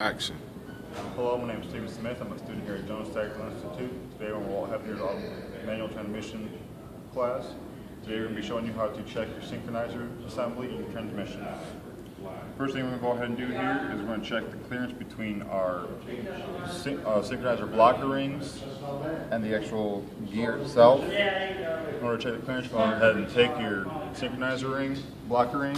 Action. Hello, my name is Stephen Smith. I'm a student here at Jones Technical Institute. Today we'll have your manual transmission class. Today we're going to be showing you how to check your synchronizer assembly and transmission. First thing we're going to go ahead and do here is we're going to check the clearance between our synchronizer blocker rings and the actual gear itself. In order to check the clearance, go ahead and take your synchronizer ring, blocker ring,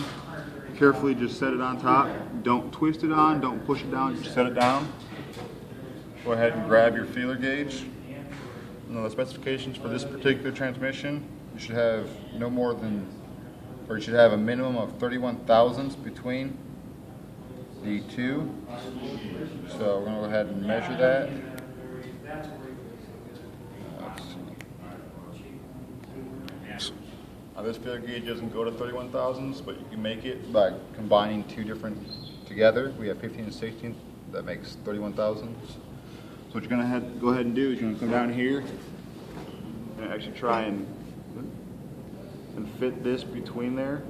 carefully just set it on top. Don't twist it on, don't push it down, just set it down. Go ahead and grab your feeler gauge. Now the specifications for this particular transmission, you should have no more than, or you should have a minimum of 31 thousandths between the two. So we're going to go ahead and measure that. Now this feeler gauge doesn't go to 31 thousandths, but you can make it by combining two different together. We have 15 and 16, that makes 31 thousandths. So what you're going to go ahead and do is you're going to come down here and actually try and fit this between there.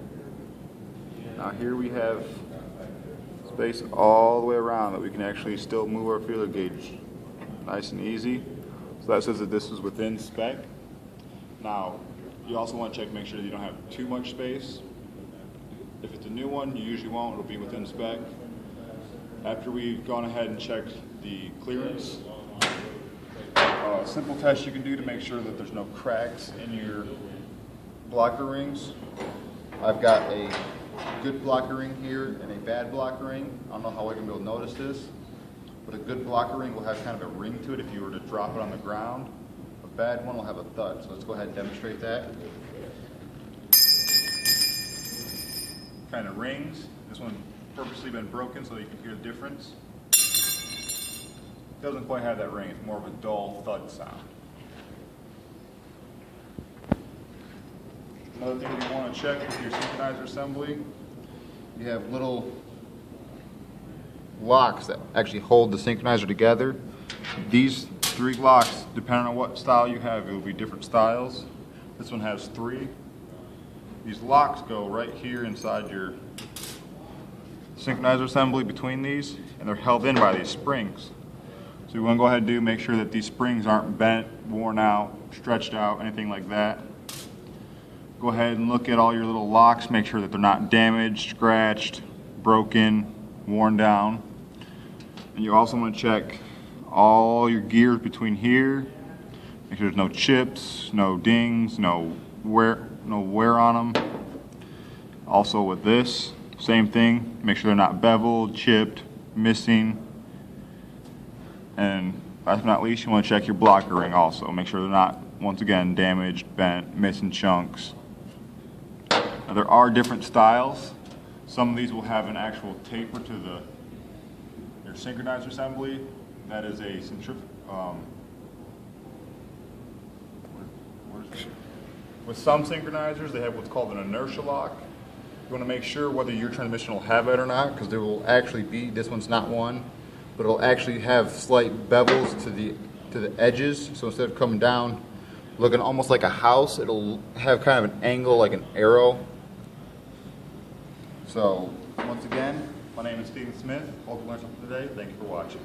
Now here we have space all the way around that we can actually still move our feeler gauge nice and easy. So that says that this is within spec. Now you also want to check, make sure that you don't have too much space. If it's a new one, you usually won't, it'll be within spec. After we've gone ahead and checked the clearance, a simple test you can do to make sure that there's no cracks in your blocker rings. I've got a good blocker ring here and a bad blocker ring. I don't know how well you're going to be able to notice this, but a good blocker ring will have kind of a ring to it if you were to drop it on the ground. A bad one will have a thud, so let's go ahead and demonstrate that. Kind of rings. This one purposely been broken so that you can hear the difference. Doesn't quite have that ring, it's more of a dull thud sound. Another thing that you want to check with your synchronizer assembly, you have little locks that actually hold the synchronizer together. These three locks, depending on what style you have, it will be different styles. This one has three. These locks go right here inside your synchronizer assembly between these, and they're held in by these springs. So you want to go ahead and make sure that these springs aren't bent, worn out, stretched out, anything like that. Go ahead and look at all your little locks, make sure that they're not damaged, scratched, broken, worn down. And you also want to check all your gears between here. Make sure there's no chips, no dings, no wear on them. Also with this, same thing. Make sure they're not beveled, chipped, missing. And last but not least, you want to check your blocker ring also. Make sure they're not, once again, damaged, bent, missing chunks. Now, there are different styles. Some of these will have an actual taper to your synchronizer assembly. That is a with some synchronizers, they have what's called an inertia lock. You want to make sure whether your transmission will have it or not, because there will actually be, this one's not one, but it'll actually have slight bevels to the edges. So instead of coming down looking almost like a house, it'll have kind of an angle like an arrow. So once again, my name is Stephen Smith. Hope you learned something today. Thank you for watching.